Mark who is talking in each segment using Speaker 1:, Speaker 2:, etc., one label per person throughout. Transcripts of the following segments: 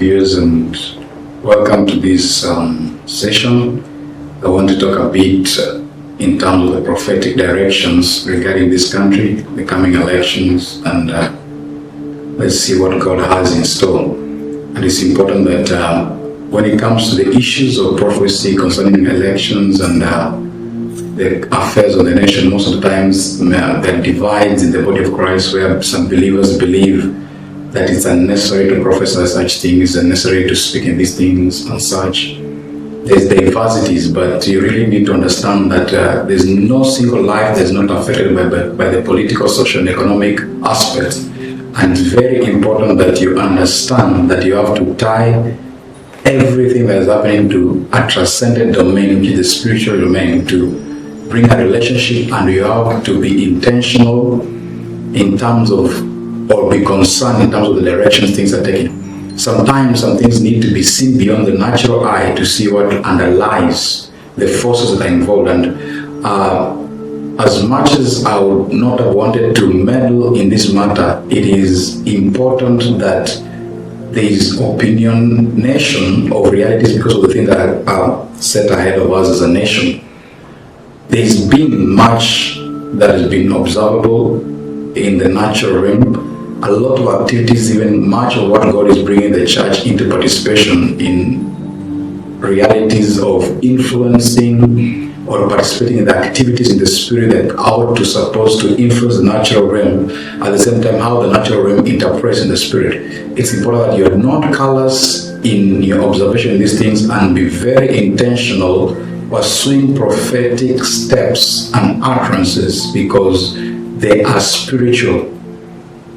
Speaker 1: viewers, and welcome to this session. I want to talk a bit in terms of the prophetic directions regarding this country, the coming elections, and let's see what God has in store. And it's important that when it comes to the issues of prophecy concerning elections and the affairs of the nation, most of the times there are divides in the body of Christ where some believers believe that it's unnecessary to prophesy such things, it's unnecessary to speak in these things and such. There's diversities, but you really need to understand that there's no single life that's not affected by the political, social, and economic aspects. And it's very important that you understand that you have to tie everything that is happening to a transcendent domain, which is the spiritual domain, to bring a relationship, and you have to be intentional in terms of, or be concerned in terms of the directions things are taking. Sometimes some things need to be seen beyond the natural eye to see what underlies the forces that are involved. And as much as I would not have wanted to meddle in this matter, it is important that there is opinionation of realities because of the things that are set ahead of us as a nation. There's been much that has been observable in the natural realm, a lot of activities, even much of what God is bringing the church into participation in realities of influencing or participating in the activities in the spirit that ought to supposed to influence the natural realm, at the same time how the natural realm interprets in the spirit. It's important that you're not callous in your observation of these things and be very intentional pursuing prophetic steps and utterances because they are spiritual.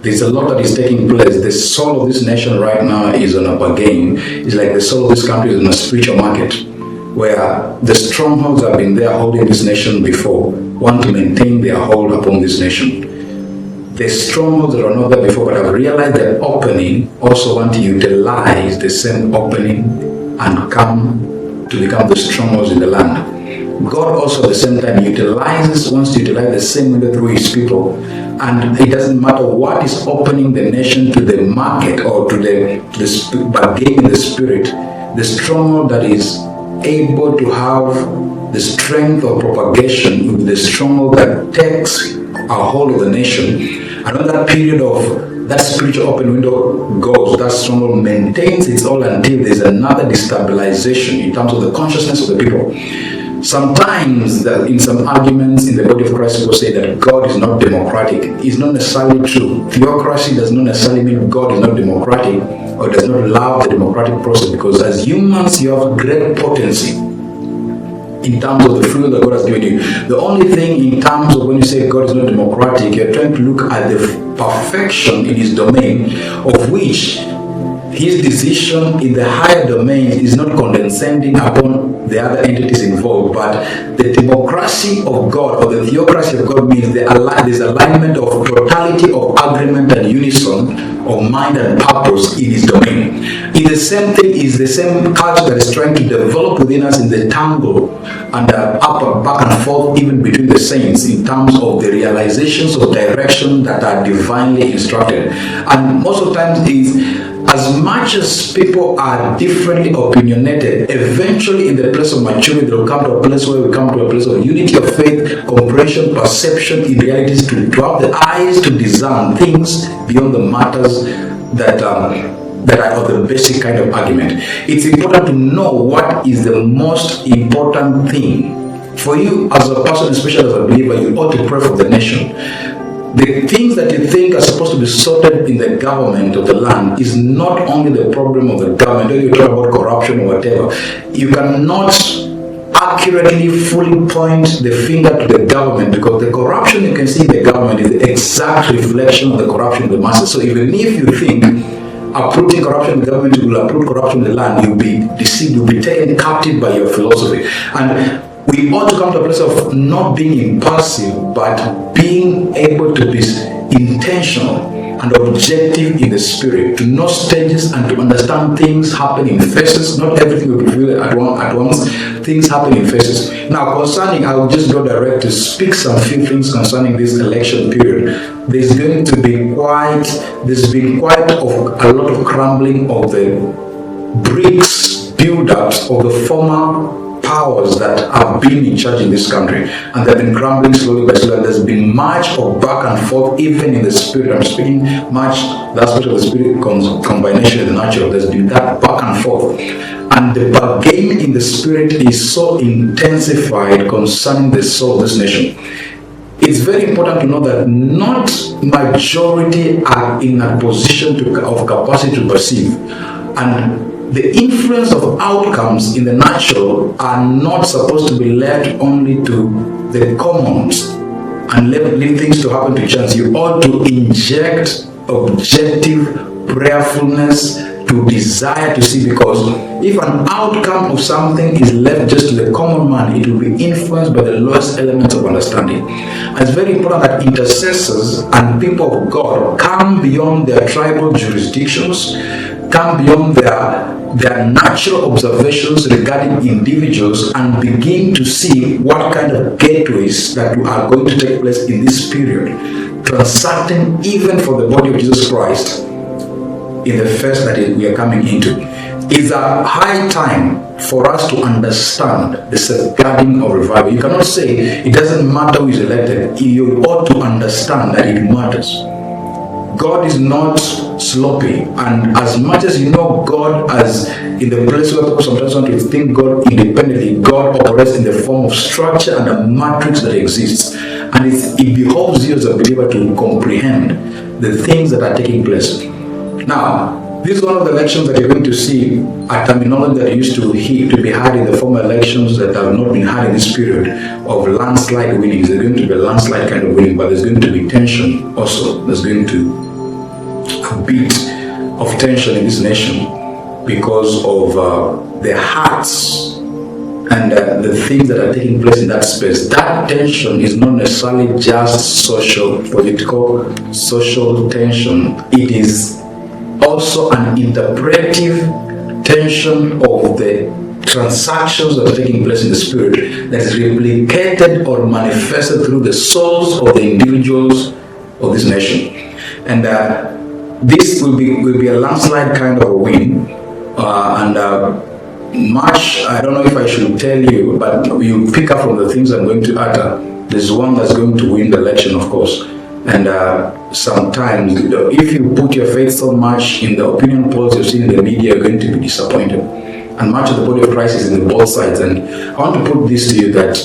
Speaker 1: There's a lot that is taking place. The soul of this nation right now is on a bargain. It's like the soul of this country is on a spiritual market, where the strongholds have been there holding this nation before want to maintain their hold upon this nation. The strongholds that are not there before but have realized the opening also want to utilize the same opening and come to become the strongholds in the land. God also at the same time wants to utilize the same window through his people. And it doesn't matter what is opening the nation to the market or to the bargain in the spirit, the stronghold that is able to have the strength of propagation, the stronghold that takes a hold of the nation. And when that period of that spiritual open window goes, that stronghold maintains its all until there's another destabilization in terms of the consciousness of the people. Sometimes in some arguments in the body of Christ, people say that God is not democratic. It's not necessarily true. Theocracy does not necessarily mean God is not democratic or does not love the democratic process, because as humans you have great potency in terms of the freedom that God has given you. The only thing in terms of when you say God is not democratic, you're trying to look at the perfection in his domain, of which his decision in the higher domain is not condescending upon the other entities involved, but the democracy of God or the theocracy of God means there's alignment of totality of agreement and unison of mind and purpose in his domain. The same thing is the same culture that is trying to develop within us in the tangle and up and back and forth even between the saints in terms of the realizations of direction that are divinely instructed. And most of the times is, as much as people are differently opinionated, eventually in the place of maturity, they'll come to a place where we come to a place of unity of faith, comprehension, perception in realities, to have the eyes to discern things beyond the matters that are of the basic kind of argument. It's important to know what is the most important thing. For you as a person, especially as a believer, you ought to pray for the nation. The things that you think are supposed to be sorted in the government of the land is not only the problem of the government. When you talk about corruption or whatever, you cannot accurately fully point the finger to the government, because the corruption you can see in the government is the exact reflection of the corruption of the masses. So even if you think uprooting corruption in the government will uproot corruption in the land, you'll be deceived, you'll be taken captive by your philosophy. And we ought to come to a place of not being impulsive, but being able to be intentional and objective in the spirit, to know stages and to understand things happen in phases. Not everything will be revealed at once. Things happen in phases. Now, I'll just go direct to speak some few things concerning this election period. There's been quite a lot of crumbling of the bricks, build-ups of the former powers that have been in charge in this country, and they've been crumbling slowly by slowly. There's been much of back and forth, even in the spirit. I'm speaking much the aspect of the spirit combination with the natural. There's been that back and forth, and the bargain in the spirit is so intensified concerning the soul of this nation. It's very important to know that not majority are in a position of capacity to perceive, and the influence of outcomes in the natural are not supposed to be left only to the commons and leave things to happen to chance. You ought to inject objective prayerfulness to desire to see, because if an outcome of something is left just to the common man, it will be influenced by the lowest elements of understanding. And it's very important that intercessors and people of God come beyond their tribal jurisdictions, come beyond their natural observations regarding individuals, and begin to see what kind of gateways that are going to take place in this period, transacting even for the body of Jesus Christ in the phase that we are coming into. It's a high time for us to understand the safeguarding of revival. You cannot say it doesn't matter who is elected. You ought to understand that it matters. God is not sloppy, and as much as you know God as in the place where people sometimes want to think God independently, God operates in the form of structure and a matrix that exists, and it behoves you as a believer to comprehend the things that are taking place. Now, this is one of the elections that you're going to see a terminology that used to be had in the former elections that have not been had in this period of landslide winnings. There's going to be a landslide kind of winning, but there's going to be tension also. There's going to a bit of tension in this nation because of the hearts and the things that are taking place in that space. That tension is not necessarily just social, political, social tension. It is also an interpretive tension of the transactions that are taking place in the spirit that is replicated or manifested through the souls of the individuals of this nation. And this will be a landslide kind of a win. Much, I don't know if I should tell you, but you pick up from the things I'm going to utter. There's one that's going to win the election, of course. And sometimes, if you put your faith so much in the opinion polls you've seen in the media, you're going to be disappointed. And much of the body of Christ is in the both sides. And I want to put this to you, that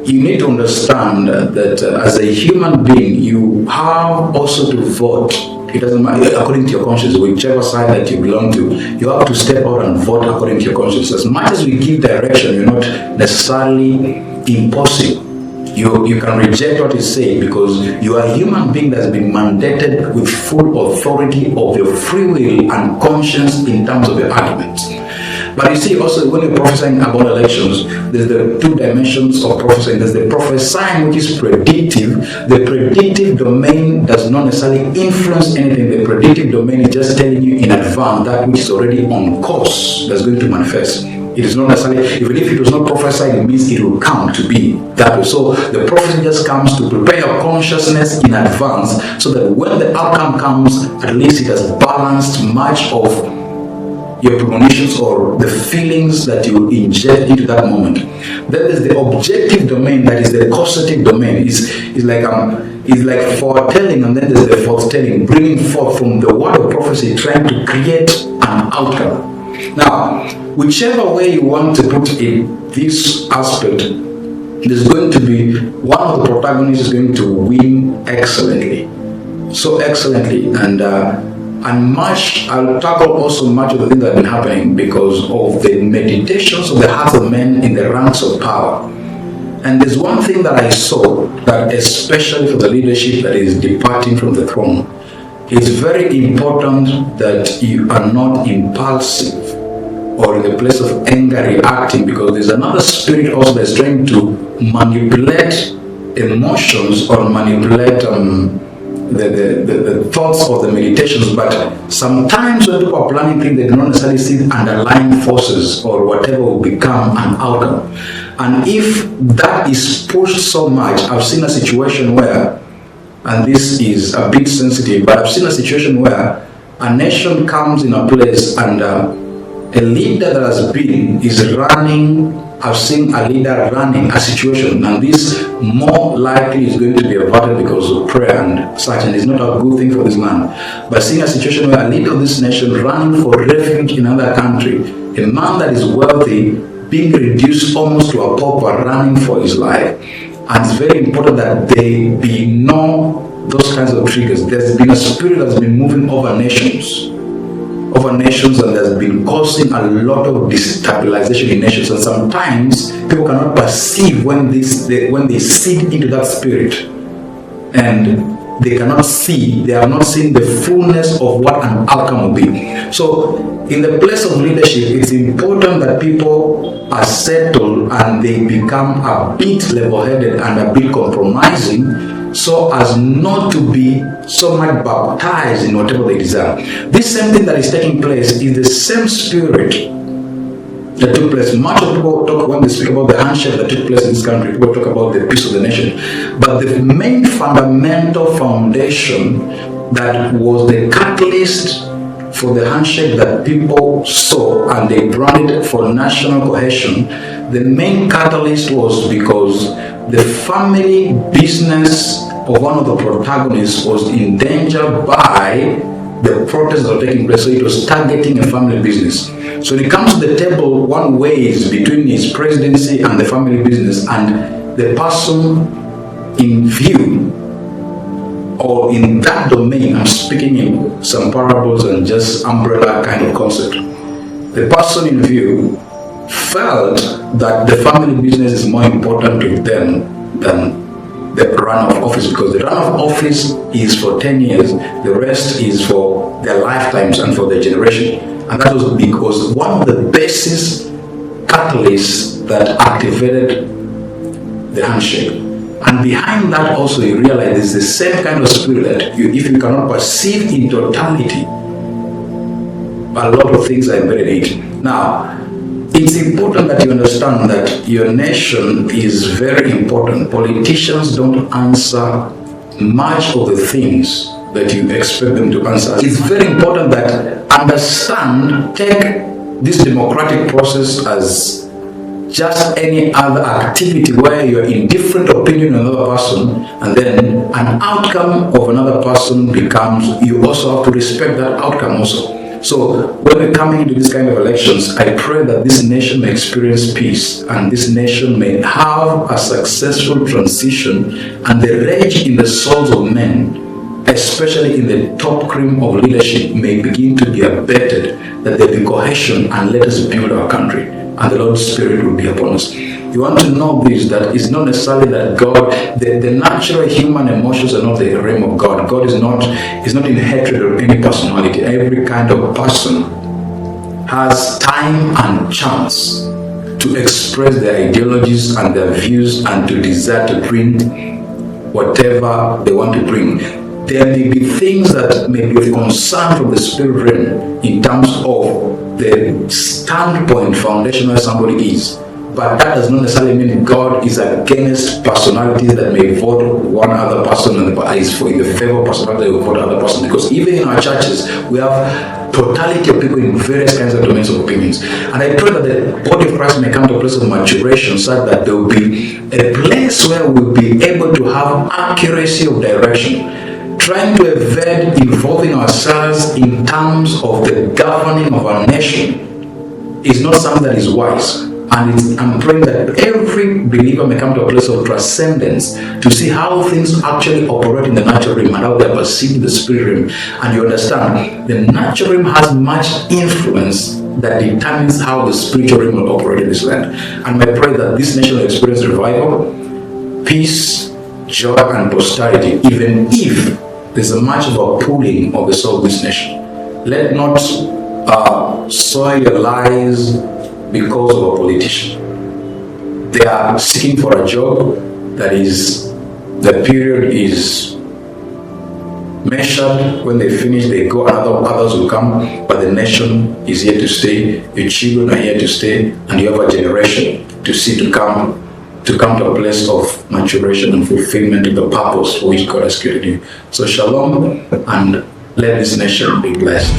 Speaker 1: you need to understand that as a human being, you have also to vote. It doesn't matter, according to your conscience, whichever side that you belong to, you have to step out and vote according to your conscience. As much as we give direction, you're not necessarily impossible. You can reject what is said because you are a human being that's been mandated with full authority of your free will and conscience in terms of your arguments. But you see, also when you're prophesying about elections, there's the two dimensions of prophesying. There's the prophesying, which is predictive. The predictive domain does not necessarily influence anything. The predictive domain is just telling you in advance that which is already on course that's going to manifest. It is not necessarily, even if it was not prophesied, it means it will come to be that way. So the prophecy just comes to prepare your consciousness in advance so that when the outcome comes, at least it has balanced much of your premonitions or the feelings that you inject into that moment. Then there's the objective domain, that is the causative domain. It's like foretelling, and then there's the foretelling, bringing forth from the word of prophecy, trying to create an outcome. Now, whichever way you want to put in this aspect, there's going to be one of the protagonists is going to win excellently, so excellently, and much. I'll tackle also much of the things that have been happening because of the meditations of the hearts of men in the ranks of power. And there's one thing that I saw, that especially for the leadership that is departing from the throne, it's very important that you are not impulsive or in the place of anger reacting, because there's another spirit also that's trying to manipulate emotions or manipulate the thoughts of the meditations. But sometimes when people are planning things, they do not necessarily see the underlying forces or whatever will become an outcome. And if that is pushed so much, I've seen a situation where, and this is a bit sensitive, but I've seen a situation where a nation comes in a place and a leader that has been is running. I've seen a leader running a situation, and this more likely is going to be averted because of prayer and such, and it's not a good thing for this man. But seeing a situation where a leader of this nation running for refuge in another country, a man that is wealthy being reduced almost to a pauper, running for his life, and it's very important that there be no those kinds of triggers. There's been a spirit that's been moving over nations, and has been causing a lot of destabilization in nations. And sometimes people cannot perceive when they seed into that spirit, and they cannot see. They have not seen the fullness of what an outcome will be. So, in the place of leadership, it's important that people are settled and they become a bit level-headed and a bit compromising, so as not to be so much baptized in whatever they desire. This same thing that is taking place is the same spirit that took place. Much of people talk, when they speak about the handshake that took place in this country, people talk about the peace of the nation. But the main fundamental foundation that was the catalyst for the handshake that people saw and they branded for national cohesion, the main catalyst was because the family business of one of the protagonists was endangered by the protests that were taking place. So it was targeting a family business. So when it comes to the table, one weighs between his presidency and the family business, and the person in view or in that domain, I'm speaking in some parables and just umbrella kind of concept. The person in view felt that the family business is more important to them than the run of office, because the run of office is for 10 years, the rest is for their lifetimes and for their generation. And that was because one of the basis catalysts that activated the handshake. And behind that also you realize it's the same kind of spirit that if you cannot perceive in totality, a lot of things are embedded in it. Now, it's important that you understand that your nation is very important. Politicians don't answer much of the things that you expect them to answer. It's very important that take this democratic process as just any other activity where you're in different opinion of another person, and then an outcome of another person becomes, you also have to respect that outcome also. So when we're coming into this kind of elections, I pray that this nation may experience peace, and this nation may have a successful transition, and the rage in the souls of men, especially in the top cream of leadership, may begin to be abated, that there be cohesion, and let us build our country, and the Lord's Spirit will be upon us. You want to know this, that it's not necessarily that God, the natural human emotions are not the realm of God. God is not in hatred of any personality. Every kind of person has time and chance to express their ideologies and their views and to desire to bring whatever they want to bring. There may be things that may be of concern from the spirit realm in terms of the standpoint foundation where somebody is. But that does not necessarily mean God is against personalities that may vote one other person and is in the favor of personality that will vote another person. Because even in our churches, we have totality of people in various kinds of domains of opinions. And I pray that the body of Christ may come to a place of maturation, so that there will be a place where we'll be able to have accuracy of direction, trying to avoid involving ourselves in terms of the governing of our nation is not something that is wise. And I'm praying that every believer may come to a place of transcendence to see how things actually operate in the natural realm and how they are perceived in the spirit realm. And you understand, the natural realm has much influence that determines how the spiritual realm will operate in this land. And I pray that this nation will experience revival, peace, joy, and prosperity, even if there's a much of a pulling of the soul of this nation. Let not soil your lives because of a politician. They are seeking for a job that is, the period is measured. When they finish, they go, others will come, but the nation is here to stay, your children are here to stay, and you have a generation to come to a place of maturation and fulfillment of the purpose for which God has created you. So shalom, and let this nation be blessed.